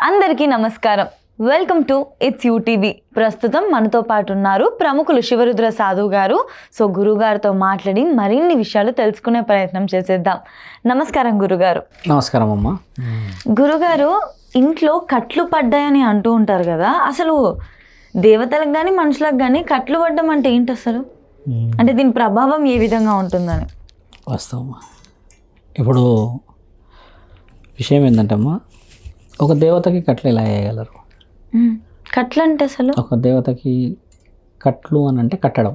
అందరికీ నమస్కారం. Welcome to it's UTV. ప్రస్తుతం మనతో పాటు ఉన్నారు ప్రముఖులు శివరుద్ర సాధువు గారు. సో గురుగారితో మాట్లాడి మరిన్ని విషయాలు తెలుసుకునే ప్రయత్నం చేసేద్దాం. నమస్కారం గురుగారు. నమస్కారం అమ్మా. గురుగారు, ఇంట్లో కట్లు పడ్డాయని అంటూ ఉంటారు కదా, అసలు దేవతలకు కానీ మనుషులకు కానీ కట్లు పడ్డం అంటే ఏంటి అసలు? అంటే దీని ప్రభావం ఏ విధంగా ఉంటుందని? వాస్తవం. ఇప్పుడు విషయం ఏంటంటే అమ్మా, ఒక దేవతకి కట్లు ఎలా వేయగలరు? కట్లు అంటే అసలు ఒక దేవతకి కట్లు అని అంటే కట్టడం.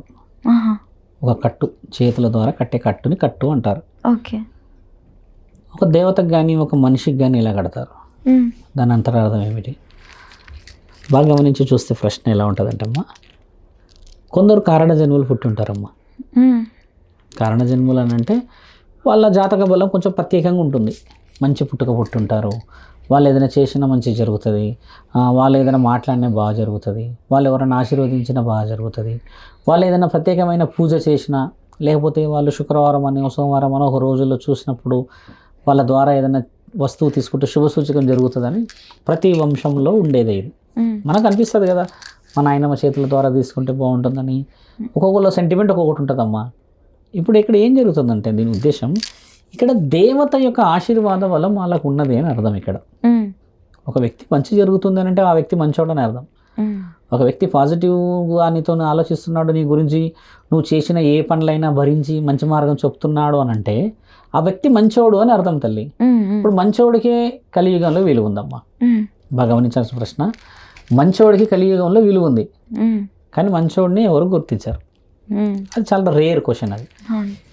ఒక కట్టు, చేతుల ద్వారా కట్టే కట్టుని కట్టు అంటారు. ఓకే. ఒక దేవతకు కానీ ఒక మనిషికి కానీ ఎలా కడతారు? దాని అంతరార్థం ఏమిటి? బాగా గమనించి చూస్తే ప్రశ్న ఎలా ఉంటుందంటే అమ్మా, కొందరు కారణ జన్మలు పుట్టి ఉంటారమ్మా. కారణ జన్మలు అని అంటే వాళ్ళ జాతక బలం కొంచెం ప్రత్యేకంగా ఉంటుంది. మంచి పుట్టుక పుట్టుంటారు, వాళ్ళు ఏదైనా చేసినా మంచి జరుగుతుంది, వాళ్ళు ఏదైనా మాట్లాడినా బాగా జరుగుతుంది, వాళ్ళు ఎవరైనా ఆశీర్వదించినా బాగా జరుగుతుంది, వాళ్ళు ఏదైనా ప్రత్యేకమైన పూజ చేసినా, లేకపోతే వాళ్ళు శుక్రవారం అని సోమవారం అని ఒక రోజుల్లో చూసినప్పుడు వాళ్ళ ద్వారా ఏదైనా వస్తువు తీసుకుంటే శుభసూచకం జరుగుతుందని ప్రతి వంశంలో ఉండేదే. ఇది మనకు అనిపిస్తుంది కదా, మా నాయనమ్మ చేతుల ద్వారా తీసుకుంటే బాగుంటుందని. ఒక్కొక్కళ్ళ సెంటిమెంట్ ఒక్కొక్కటి ఉంటుందమ్మా. ఇప్పుడు ఇక్కడ ఏం జరుగుతుందంటే దీని ఉద్దేశం, ఇక్కడ దేవత యొక్క ఆశీర్వాద వల్ల వాళ్ళకు ఉన్నది అని అర్థం. ఇక్కడ ఒక వ్యక్తి మంచి జరుగుతుంది అని అంటే ఆ వ్యక్తి మంచోడని అర్థం. ఒక వ్యక్తి పాజిటివ్గా నీతో ఆలోచిస్తున్నాడు, నీ గురించి నువ్వు చేసిన ఏ పనులైనా భరించి మంచి మార్గం చెప్తున్నాడు అని అంటే ఆ వ్యక్తి మంచోడు అని అర్థం తల్లి. ఇప్పుడు మంచోడికే కలియుగంలో విలువ ఉందమ్మా. బాగా గమనించాల్సిన ప్రశ్న, మంచోడికి కలియుగంలో విలువ ఉంది, కానీ మంచోడిని ఎవరు గుర్తించారు? అది చాలా రేర్ క్వశ్చన్ అది.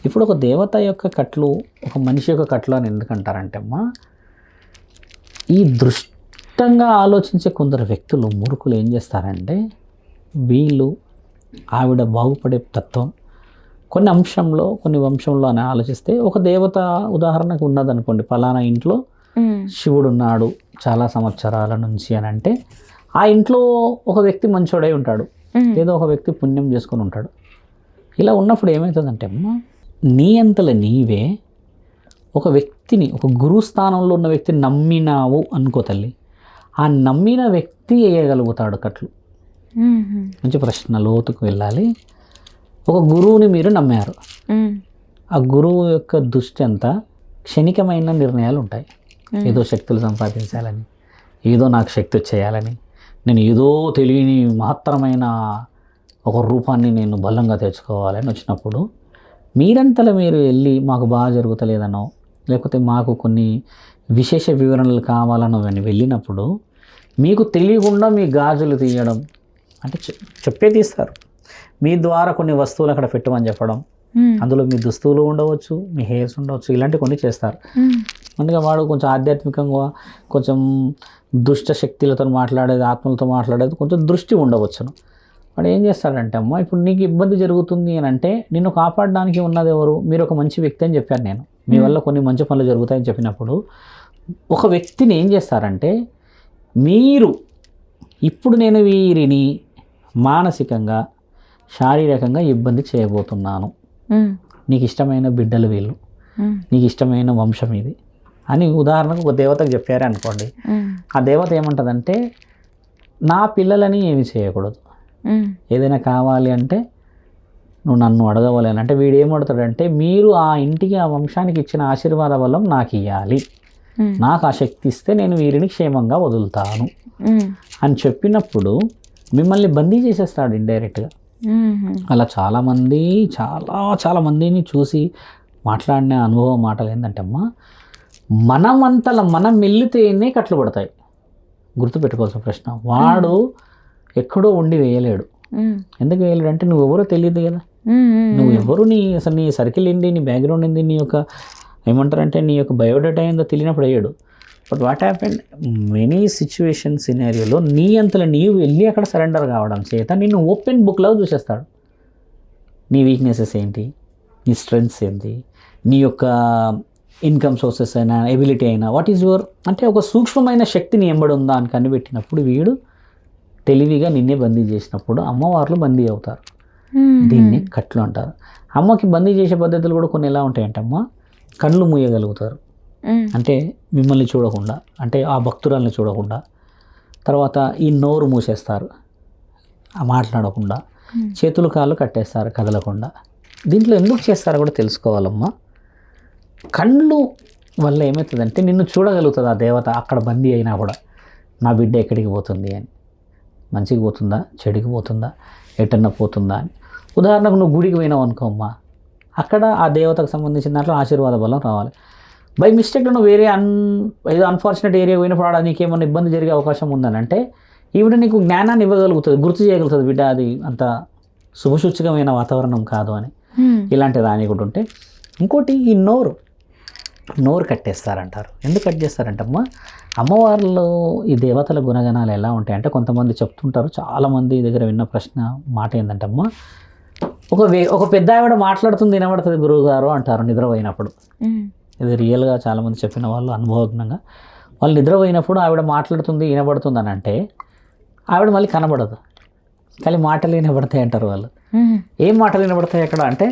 ఇప్పుడు ఒక దేవత యొక్క కట్లు, ఒక మనిషి యొక్క కట్లు అని ఎందుకంటారంటే అమ్మా, ఈ దృష్టంగా ఆలోచించే కొందరు వ్యక్తులు మూర్ఖులు ఏం చేస్తారంటే, వీళ్ళు ఆవిడ బాగుపడే తత్వం కొన్ని వంశంలో అని ఆలోచిస్తే, ఒక దేవత ఉదాహరణకు ఉన్నదనుకోండి, ఫలానా ఇంట్లో శివుడు ఉన్నాడు చాలా సంవత్సరాల నుంచి అని అంటే ఆ ఇంట్లో ఒక వ్యక్తి మంచోడై ఉంటాడు, ఏదో ఒక వ్యక్తి పుణ్యం చేసుకొని ఉంటాడు. ఇలా ఉన్నప్పుడు ఏమవుతుందంటే అమ్మా, నీ అంతలో నీవే ఒక వ్యక్తిని, ఒక గురువు స్థానంలో ఉన్న వ్యక్తిని నమ్మినావు అనుకో తల్లి, ఆ నమ్మిన వ్యక్తి వేయగలుగుతాడు కట్లు. మంచి ప్రశ్న, లోతుకు వెళ్ళాలి. ఒక గురువుని మీరు నమ్మారు, ఆ గురువు యొక్క దృష్టి అంతా క్షణికమైన నిర్ణయాలు ఉంటాయి. ఏదో శక్తులు సంపాదించాలని, ఏదో నాకు శక్తి వచ్చేయాలని, నేను ఏదో తెలియని మహత్తరమైన ఒక రూపాన్ని నేను బలంగా తెచ్చుకోవాలని వచ్చినప్పుడు మీరంతలో మీరు వెళ్ళి మాకు బాగా జరుగుతలేదనో, లేకపోతే మాకు కొన్ని విశేష వివరణలు కావాలనో అని వెళ్ళినప్పుడు మీకు తెలియకుండా మీ గాజులు తీయడం అంటే చెప్పే తీస్తారు. మీ ద్వారా కొన్ని వస్తువులు అక్కడ పెట్టమని చెప్పడం, అందులో మీ దుస్తువులు ఉండవచ్చు, మీ హెయిర్స్ ఉండవచ్చు, ఇలాంటివి కొన్ని చేస్తారు. అందుకే వాడు కొంచెం ఆధ్యాత్మికంగా, కొంచెం దుష్ట శక్తులతో మాట్లాడేది, ఆత్మలతో మాట్లాడేది కొంచెం దృష్టి ఉండవచ్చును. వాడు ఏం చేస్తాడంటే అమ్మ, ఇప్పుడు నీకు ఇబ్బంది జరుగుతుంది అని అంటే నిన్ను కాపాడడానికి ఉన్నది ఎవరు? మీరు ఒక మంచి వ్యక్తి అని చెప్పాను నేను, మీ వల్ల కొన్ని మంచి పనులు జరుగుతాయని చెప్పినప్పుడు ఒక వ్యక్తిని ఏం చేస్తారంటే, మీరు ఇప్పుడు నేను వీరిని మానసికంగా శారీరకంగా ఇబ్బంది చేయబోతున్నాను, నీకు ఇష్టమైన బిడ్డలు వీళ్ళు, నీకు ఇష్టమైన వంశం ఇది అని ఉదాహరణకు ఒక దేవతకు చెప్పారే అనుకోండి, ఆ దేవత ఏమంటుందంటే, నా పిల్లలని ఏమి చేయకూడదు, ఏదైనా కావాలి అంటే నువ్వు నన్ను అడగవాలి అని అంటే వీడు ఏమడుతాడంటే, మీరు ఆ ఇంటికి ఆ వంశానికి ఇచ్చిన ఆశీర్వాద బలం నాకు ఇవ్వాలి, నాకు ఆ శక్తి ఇస్తే నేను వీరిని క్షేమంగా వదులుతాను అని చెప్పినప్పుడు మిమ్మల్ని బందీ చేసేస్తాడు ఇండైరెక్ట్గా. అలా చాలా మందిని చూసి మాట్లాడిన అనుభవం మాటలు ఏంటంటే అమ్మా, మనం వెళ్ళితేనే కట్లు పడతాయి. గుర్తుపెట్టుకోవాల్సిన ప్రశ్న, వాడు ఎక్కడో ఉండి వేయలేడు. ఎందుకు వేయలేడు అంటే నువ్వెవరో తెలియదు కదా, నువ్వెవరు, అసలు నీ సర్కిల్ ఏంటి, నీ బ్యాక్గ్రౌండ్ ఏంటి, నీ యొక్క ఏమంటారంటే నీ యొక్క బయోడేటా ఏందో తెలియనప్పుడు వేయడు. But what happened, many situation సినారియోలో నీ అంతలో నీవు వెళ్ళి అక్కడ సరెండర్ కావడం చేత నిన్ను ఓపెన్ బుక్లో చూసేస్తాడు. నీ వీక్నెసెస్ ఏంటి, నీ స్ట్రెంగ్త్స్ ఏంటి, నీ యొక్క ఇన్కమ్ సోర్సెస్ అయినా, ఎబిలిటీ అయినా, వాట్ ఈజ్ యువర్ అంటే ఒక సూక్ష్మమైన శక్తిని ఎంబడి ఉందా అని కనిపెట్టినప్పుడు వీడు తెలివిగా నిన్నే బందీ చేసినప్పుడు అమ్మవార్లు బందీ అవుతారు. దీన్ని కట్లు అంటారు. అమ్మకి బందీ చేసే పద్ధతులు కూడా కొన్ని ఎలా ఉంటాయంటే, అమ్మ కళ్ళు మూయగలుగుతారు, అంటే మిమ్మల్ని చూడకుండా, అంటే ఆ భక్తురాల్ని చూడకుండా తర్వాత ఈ నోరు మూసేస్తారు మాట్లాడకుండా, చేతులు కాళ్ళు కట్టేస్తారు కదలకుండా. దీంట్లో ఎందుకు చేస్తారో కూడా తెలుసుకోవాలమ్మా. కళ్ళు వల్ల ఏమవుతుందంటే నిన్ను చూడగలుగుతుంది ఆ దేవత అక్కడ బందీ అయినా కూడా, నా బిడ్డ ఎక్కడికి పోతుంది అని, మంచికి పోతుందా చెడుకి పోతుందా ఎటన్నా పోతుందా అని. ఉదాహరణకు నువ్వు గుడికి పోయినావు అనుకో అమ్మా, అక్కడ ఆ దేవతకు సంబంధించిన దాంట్లో ఆశీర్వాద బలం రావాలి. బై మిస్టేక్లో నువ్వు వేరే ఏదో అన్ఫార్చునేట్ ఏరియా పోయినప్పుడు ఆడ నీకేమైనా ఇబ్బంది జరిగే అవకాశం ఉందని అంటే ఈవిడ నీకు జ్ఞానాన్ని ఇవ్వగలుగుతుంది, గుర్తు చేయగలుగుతుంది, బిడ్డ అది అంత శుభసూచకమైన వాతావరణం కాదు అని. ఇలాంటి రానికుండా ఉంటే. ఇంకోటి ఈ నోరు కట్టేస్తారంటారు. ఎందుకు కట్ చేస్తారంటే అమ్మవార్లు ఈ దేవతల గుణగణాలు ఎలా ఉంటాయంటే కొంతమంది చెప్తుంటారు, చాలామంది దగ్గర విన్న మాట ఏంటంటే ఒక పెద్ద ఆవిడ మాట్లాడుతుంది వినబడుతుంది గురువుగారు అంటారు నిద్రపోయినప్పుడు. ఇది రియల్గా చాలామంది చెప్పిన వాళ్ళు అనుభవజ్ఞంగా. వాళ్ళు నిద్రపోయినప్పుడు ఆవిడ మాట్లాడుతుంది వినబడుతుంది అని అంటే ఆవిడ మళ్ళీ కనబడదు, కానీ మాటలు వినబడతాయి అంటారు వాళ్ళు. ఏం మాటలు వినబడతాయి అక్కడ అంటే,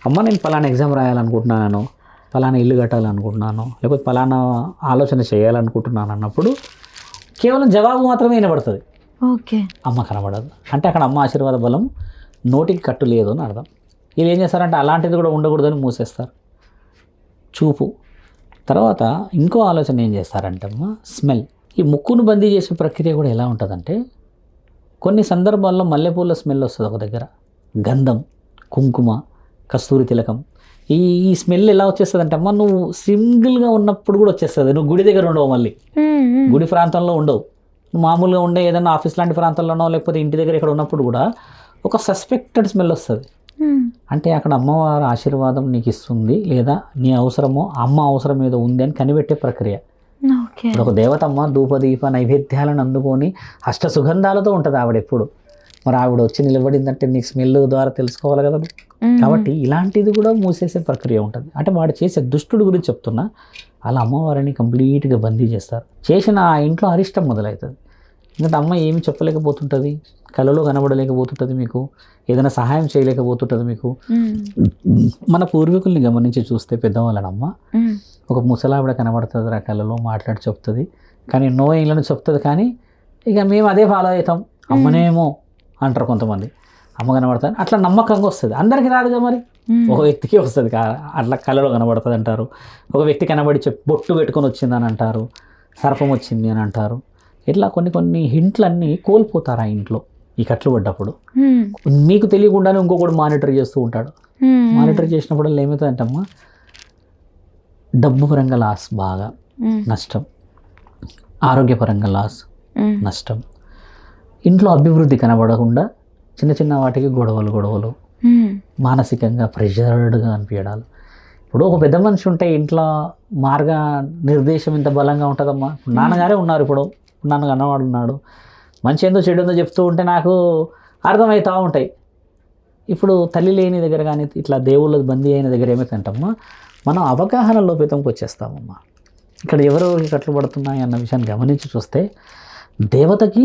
అమ్మ నేను పలానా ఎగ్జామ్ రాయాలనుకుంటున్నాను, పలానా ఇల్లు కట్టాలనుకుంటున్నాను, లేకపోతే పలానా ఆలోచన చేయాలనుకుంటున్నాను అన్నప్పుడు కేవలం జవాబు మాత్రమే వినబడుతుంది, ఓకే, అమ్మ కనబడదు. అంటే అక్కడ అమ్మ ఆశీర్వాద బలం నోటికి కట్టు లేదు అని అర్థం. వీళ్ళు ఏం చేస్తారంటే అలాంటిది కూడా ఉండకూడదని మూసేస్తారు చూపు. తర్వాత ఇంకో ఆలోచన ఏం చేస్తారంటే స్మెల్. ఈ ముక్కును బందీ చేసే ప్రక్రియ కూడా ఎలా ఉంటుందంటే కొన్ని సందర్భాల్లో మల్లెపూల స్మెల్ వస్తుంది ఒక దగ్గర, గంధం, కుంకుమ, కస్తూరి తిలకం. ఈ స్మెల్ ఎలా వచ్చేస్తుంది అంటే నువ్వు సింగిల్గా ఉన్నప్పుడు కూడా వచ్చేస్తుంది. నువ్వు గుడి దగ్గర ఉండవు, మళ్ళీ గుడి ప్రాంతంలో ఉండవు, నువ్వు మామూలుగా ఉండే ఏదైనా ఆఫీస్ లాంటి ప్రాంతంలోనో లేకపోతే ఇంటి దగ్గర ఇక్కడ ఉన్నప్పుడు కూడా ఒక సస్పెక్టెడ్ స్మెల్ వస్తుంది. అంటే అక్కడ అమ్మవారి ఆశీర్వాదం నీకు ఇస్తుంది, లేదా నీ అవసరమో అమ్మ అవసరం ఏదో ఉంది అని కనిపెట్టే ప్రక్రియ. ఒక దేవతమ్మ ధూపదీప నైవేద్యాలను అందుకొని అష్ట సుగంధాలతో ఉంటుంది ఆవిడ ఎప్పుడు. మరి ఆవిడ వచ్చి నిలబడిందంటే నీకు స్మెల్ ద్వారా తెలుసుకోవాలి కదా. కాబట్టి ఇలాంటిది కూడా మూసేసే ప్రక్రియ ఉంటుంది. అంటే వాడు చేసే దుష్టుడు గురించి చెప్తున్నా, అలా అమ్మవారిని కంప్లీట్గా బందీ చేస్తారు. చేసిన ఆ ఇంట్లో అరిష్టం మొదలవుతుంది. ఎందుకంటే అమ్మ ఏమి చెప్పలేకపోతుంటుంది, కళలో కనబడలేకపోతుంటుంది, మీకు ఏదైనా సహాయం చేయలేకపోతుంటుంది మీకు. మన పూర్వీకుల్ని గమనించి చూస్తే పెద్దవాళ్ళనమ్మ ఒక ముసలావిడ కనబడుతుంది, ఆ కళలో మాట్లాడి చెప్తుంది, కానీ నో ఇంగ్లను చెప్తుంది, కానీ ఇక మేము అదే ఫాలో అవుతాం, అమ్మనేమో అంటారు కొంతమంది. అమ్మ కనబడుతుంది అట్లా నమ్మకంగా వస్తుంది, అందరికీ రాదుగా మరి, ఒక వ్యక్తికి వస్తుంది అట్లా కళలో కనబడుతుంది అంటారు. ఒక వ్యక్తి కనబడి బొట్టు పెట్టుకొని వచ్చిందని అంటారు, సర్పం వచ్చింది అని అంటారు. ఇట్లా కొన్ని హింట్లన్నీ కోల్పోతారు ఆ ఇంట్లో ఈ కట్లు పడ్డప్పుడు. మీకు తెలియకుండానే ఇంకొకటి మానిటర్ చేస్తూ ఉంటాడు. మానిటర్ చేసినప్పుడు ఏమవుతుందంటే డబ్బు పరంగా లాస్, బాగా నష్టం, ఆరోగ్యపరంగా లాస్, నష్టం, ఇంట్లో అభివృద్ధి కనబడకుండా చిన్న చిన్న వాటికి గొడవలు, మానసికంగా ప్రెషర్డ్గా అనిపించడాలు. ఇప్పుడు ఒక పెద్ద మనిషి ఉంటే ఇంట్లో మార్గ నిర్దేశం ఇంత బలంగా ఉంటుందమ్మా. నాన్నగారే ఉన్నారు, ఇప్పుడు నన్ను కన్నవాడు ఉన్నాడు, మంచి ఏందో చెడు ఏందో చెప్తూ ఉంటే నాకు అర్థమవుతూ ఉంటాయి. ఇప్పుడు తల్లి లేని దగ్గర కానీ ఇట్లా దేవుళ్ళ బందీ అయిన దగ్గర ఏమైతుందమ్మా, మనం అవగాహన లోపితంకి వచ్చేస్తామమ్మా. ఇక్కడ ఎవరెవరికి కట్లు పడుతున్నాయి అన్న విషయాన్ని గమనించి చూస్తే దేవతకి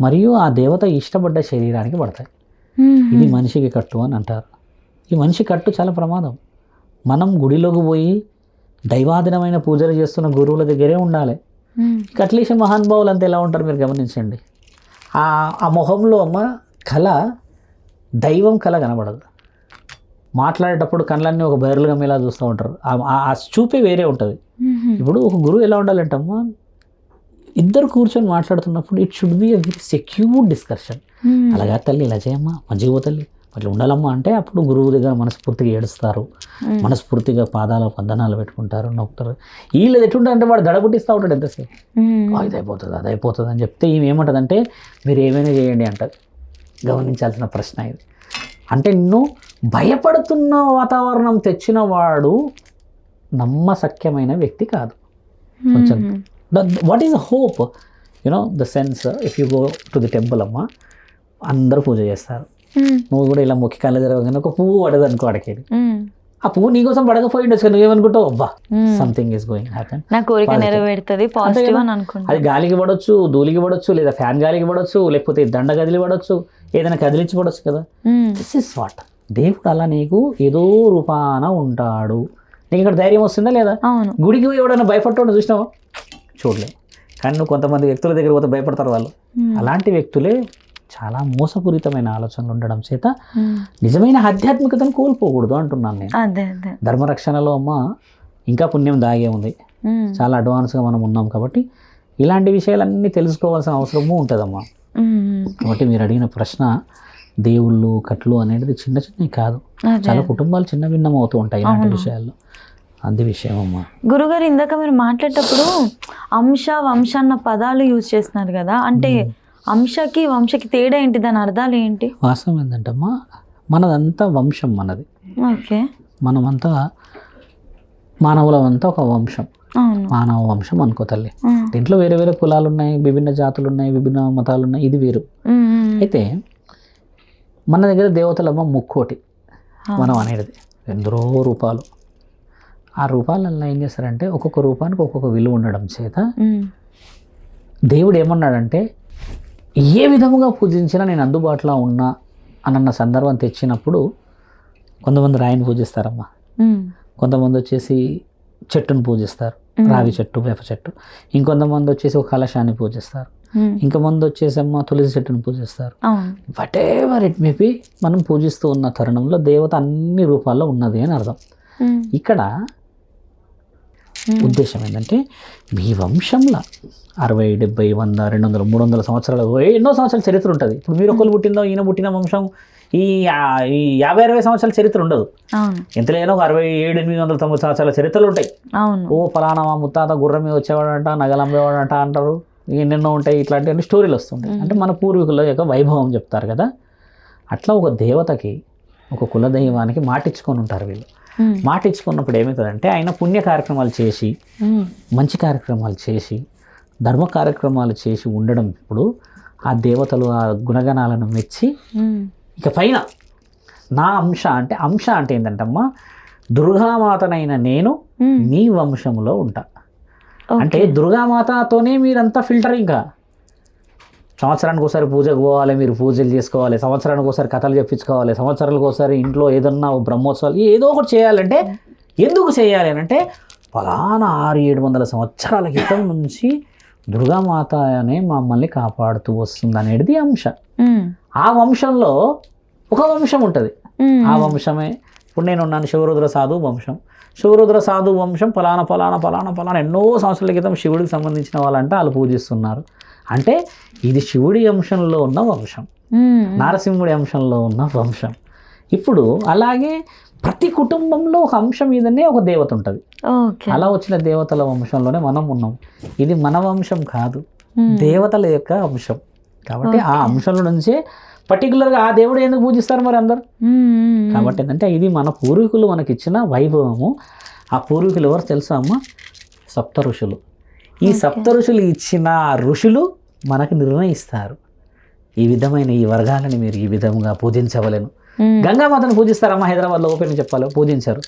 మరియు ఆ దేవత ఇష్టపడ్డ శరీరానికి పడతాయి. ఇది మనిషికి కట్టు అని అంటారు. ఈ మనిషి కట్టు చాలా ప్రమాదం. మనం గుడిలోకి పోయి దైవాధీనమైన పూజలు చేస్తున్న గురువుల దగ్గరే ఉండాలి. అట్లీస్ట్ మహానుభావులు అంతా ఎలా ఉంటారు మీరు గమనించండి. ఆ మొహంలో కళ, దైవం కళ కనబడదు. మాట్లాడేటప్పుడు కళ్ళన్నీ ఒక బైర్లుగా ఇలా చూస్తూ ఉంటారు, ఆ చూపే వేరే ఉంటుంది. ఇప్పుడు ఒక గురువు ఎలా ఉండాలంటమ్మా, ఇద్దరు కూర్చొని మాట్లాడుతున్నప్పుడు it should be a very secure discussion. అలాగా తల్లి ఇలా చేయమ్మా, మంచిగా పోతల్లి అట్లా ఉండాలమ్మా అంటే అప్పుడు గురువు దగ్గర మనస్ఫూర్తిగా ఏడుస్తారు, మనస్ఫూర్తిగా పాదాల వందనాలు పెట్టుకుంటారు, నొక్కుతారు. వీళ్ళు ఎట్లుంటారంటే వాడు దడబుట్టిస్తూ ఉంటాడు ఎంతసేపు, అదైపోతుంది అని చెప్తే ఈమె ఏమంటుందంటే మీరు ఏమైనా చేయండి అంటది. గమనించాల్సిన ప్రశ్న ఇది. అంటే నిన్ను భయపడుతున్న వాతావరణం తెచ్చిన వాడు నమ్మశక్యమైన వ్యక్తి కాదు. కొంచెం what is the hope, the sense. If you go to the temple అమ్మ, అందరూ పూజ చేస్తారు, నువ్వు కూడా ఇలా మొక్కి కళ్ళు జరగగానే ఒక పువ్వు పడదు అనుకో అడికి, ఆ పువ్వు నీకోసం పడకపోయి ఉండొచ్చు, నువ్వేమనుకుంటావు, అబ్బా సంథింగ్ ఈస్ గోయింగ్ హ్యాపెన్, నా కోరిక నెరవేరుతుంది, పాజిటివ్ అని అనుకుంటా. అది గాలికి పడవచ్చు, ధూళికి పడవచ్చు, లేదా ఫ్యాన్ గాలికి పడవచ్చు, లేకపోతే దండ గదిలి పడవచ్చు, ఏదైనా కదిలించి పడవచ్చు కదా. దిస్ ఇస్ వాట్, దేవుడు అలా నీకు ఏదో రూపాన ఉంటాడు. నీకు ఇక్కడ ధైర్యం వస్తుందా లేదా? గుడికి పోయి ఎవడన్నా భయపడ్డాడు చూసినావా? చూడలే. కానీ నువ్వు కొంతమంది వ్యక్తుల దగ్గర పోతే భయపడతారు వాళ్ళు. అలాంటి వ్యక్తులే చాలా మోసపూరితమైన ఆలోచనలు ఉండడం చేత నిజమైన ఆధ్యాత్మికతను కోల్పోకూడదు అంటున్నాను నేను. అదే అదే ధర్మరక్షణలో అమ్మ ఇంకా పుణ్యం దాగే ఉంది, చాలా అడ్వాన్స్గా మనం ఉన్నాం కాబట్టి ఇలాంటి విషయాలన్నీ తెలుసుకోవాల్సిన అవసరము ఉంటుందమ్మా. కాబట్టి మీరు అడిగిన ప్రశ్న దేవుళ్ళు కట్లు అనేది చిన్న చిన్నవి కాదు, చాలా కుటుంబాలు చిన్న భిన్నం అవుతూ ఉంటాయి ఇలాంటి విషయాల్లో. అది విషయం అమ్మా. గురుగారు ఇందాక మీరు మాట్లాడేటప్పుడు అంశ వంశ అన్న పదాలు యూజ్ చేస్తున్నారు కదా, అంటే అంశకి వంశకి తేడా ఏంటి, దాని అర్థాలు ఏంటి? వాస్తవం ఏంటంటమ్మా, మనదంతా వంశం మనది. ఓకే, మనమంతా మానవులమంతా ఒక వంశం, మానవ వంశం అనుకో తల్లి. దీంట్లో వేరే వేరే కులాలు ఉన్నాయి, విభిన్న జాతులు ఉన్నాయి, విభిన్న మతాలు ఉన్నాయి, ఇది వేరు. అయితే మన దగ్గర దేవతలమ్మ ముక్కోటి మనం అనేది, ఎందరో రూపాలు. ఆ రూపాలల్లో ఏం చేస్తారంటే ఒక్కొక్క రూపానికి ఒక్కొక్క విలువ ఉండడం చేత దేవుడు ఏమన్నాడంటే ఏ విధముగా పూజించినా నేను అందుబాటులో ఉన్నా అన్న సందర్భం తెచ్చినప్పుడు కొంతమంది రాయిని పూజిస్తారమ్మా, కొంతమంది వచ్చేసి చెట్టును పూజిస్తారు, రావి చెట్టు, వేప చెట్టు. ఇంకొంతమంది వచ్చేసి ఒక కలశాన్ని పూజిస్తారు, ఇంకొంతమంది వచ్చేసి అమ్మ తులసి చెట్టును పూజిస్తారు. What ever it may be, మనం పూజిస్తూ ఉన్న తరుణంలో దేవత అన్ని రూపాల్లో ఉన్నది అని అర్థం. ఇక్కడ ఉద్దేశం ఏంటంటే మీ వంశంలో 60, 70, 100, 200, 300 సంవత్సరాలు ఎన్నో సంవత్సరాల చరిత్ర ఉంటుంది. ఇప్పుడు మీరు ఒకళ్ళు పుట్టిందో ఈయన పుట్టిన వంశం ఈ 50-60 సంవత్సరాల చరిత్ర ఉండదు. ఎంతలేనో ఒక 6700-890 సంవత్సరాల చరిత్రలు ఉంటాయి. ఓ ఫలానా మా ముత్తాత గుర్రమే వచ్చేవాడంట, నగలు అమ్మేవాడంట అంటారు, ఎన్నెన్నో ఉంటాయి. ఇట్లాంటి స్టోరీలు వస్తుంటాయి. అంటే మన పూర్వీకుల యొక్క వైభవం చెప్తారు కదా. అట్లా ఒక దేవతకి, ఒక కులదైవానికి మాటిచ్చుకొని ఉంటారు వీళ్ళు. మాటిచ్చుకున్నప్పుడు ఏమవుతుందంటే ఆయన పుణ్య కార్యక్రమాలు చేసి, మంచి కార్యక్రమాలు చేసి, ధర్మ కార్యక్రమాలు చేసి ఉండడం. ఇప్పుడు ఆ దేవతలు ఆ గుణగణాలను మెచ్చి ఇక పైన నా అంశ అంటే ఏంటంటమ్మా, దుర్గామాతనైన నేను మీ వంశంలో ఉంటా అంటే దుర్గామాతతోనే మీరంతా ఫిల్టర్. ఇంకా సంవత్సరానికి ఒకసారి పూజకు పోవాలి, మీరు పూజలు చేసుకోవాలి, సంవత్సరానికి ఒకసారి కథలు చెప్పించుకోవాలి, సంవత్సరాలకు ఒకసారి ఇంట్లో ఏదన్నా బ్రహ్మోత్సవాలు ఏదో ఒకటి చేయాలంటే ఎందుకు చేయాలి అని అంటే ఫలానా 600-700 సంవత్సరాల క్రితం నుంచి దుర్గామాత అనే మమ్మల్ని కాపాడుతూ వస్తుంది అనేది అంశ. ఆ వంశంలో ఒక వంశం ఉంటుంది, ఆ వంశమే ఇప్పుడు నేను ఉన్నాను శివరుద్ర సాధు వంశం. శివరుద్ర సాధు వంశం ఫలానా ఫలానా ఫలానా ఫలానా ఎన్నో సంవత్సరాల క్రితం శివుడికి సంబంధించిన వాళ్ళంటే వాళ్ళు పూజిస్తున్నారు. అంటే ఇది శివుడి అంశంలో ఉన్న వంశం, నారసింహుడి అంశంలో ఉన్న వంశం. ఇప్పుడు అలాగే ప్రతి కుటుంబంలో ఒక అంశం మీదనే ఒక దేవత ఉంటుంది. అలా వచ్చిన దేవతల వంశంలోనే మనం ఉన్నాం. ఇది మన వంశం కాదు, దేవతల యొక్క అంశం. కాబట్టి ఆ అంశంలో నుంచే పర్టికులర్గా ఆ దేవుడు ఎందుకు పూజిస్తారు మరి అందరు. కాబట్టి ఏంటంటే ఇది మన పూర్వీకులు మనకి ఇచ్చిన వైభవము. ఆ పూర్వీకులు ఎవరు తెలుసా అమ్మ? సప్త ఋషులు. ఈ సప్త ఋషులు ఇచ్చిన ఋషులు మనకు నిర్ణయిస్తారు ఈ విధమైన ఈ వర్గాలని మీరు ఈ విధంగా పూజించవలేను. గంగామాతను పూజిస్తారమ్మా, హైదరాబాద్లో ఓపెన్ చెప్పాలి, పూజించారు.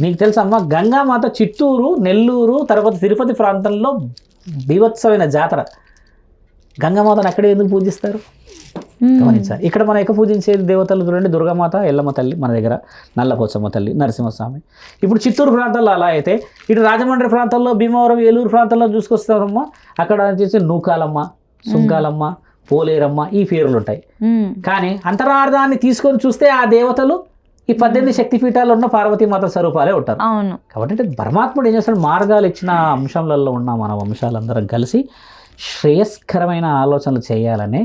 నీకు తెలుసమ్మా గంగామాత చిత్తూరు, నెల్లూరు, తర్వాత తిరుపతి ప్రాంతంలో బీభత్సమైన జాతర. గంగామాతను అక్కడే ఎందుకు పూజిస్తారు గమనించాలి. ఇక్కడ మన యొక్క పూజించే దేవతలు చూడండి, దుర్గామాత, ఎల్లమ్మ తల్లి మన దగ్గర, నల్లపోచమ్మ తల్లి, నరసింహస్వామి. ఇప్పుడు చిత్తూరు ప్రాంతాల్లో అలా అయితే ఇటు రాజమండ్రి ప్రాంతాల్లో, భీమవరం, ఏలూరు ప్రాంతాల్లో చూసుకొస్తారమ్మా, అక్కడ వచ్చేసి నూకాలమ్మ, సుంకాలమ్మ, పోలేరమ్మ ఈ పేర్లు ఉంటాయి. కానీ అంతరార్థాన్ని తీసుకొని చూస్తే ఆ దేవతలు ఈ 18 శక్తిపీఠాల్లో ఉన్న పార్వతీమాత స్వరూపాలే ఉంటారు. కాబట్టి అంటే పరమాత్ముడు ఏం చేస్తాడు, మార్గాలు ఇచ్చిన అంశంలలో ఉన్న మన వంశాలందరం కలిసి శ్రేయస్కరమైన ఆలోచనలు చేయాలనే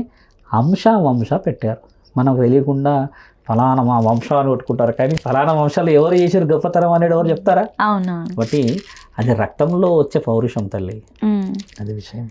వంశ పెట్టారు. మనకు తెలియకుండా ఫలానా మా వంశాన్ని పెట్టుకుంటారు, కానీ ఫలానా వంశాలు ఎవరు చేసారు గొప్పతనం అనేది ఎవరు చెప్తారా? కాబట్టి అది రక్తంలో వచ్చే పౌరుషం తల్లి, అది విషయం.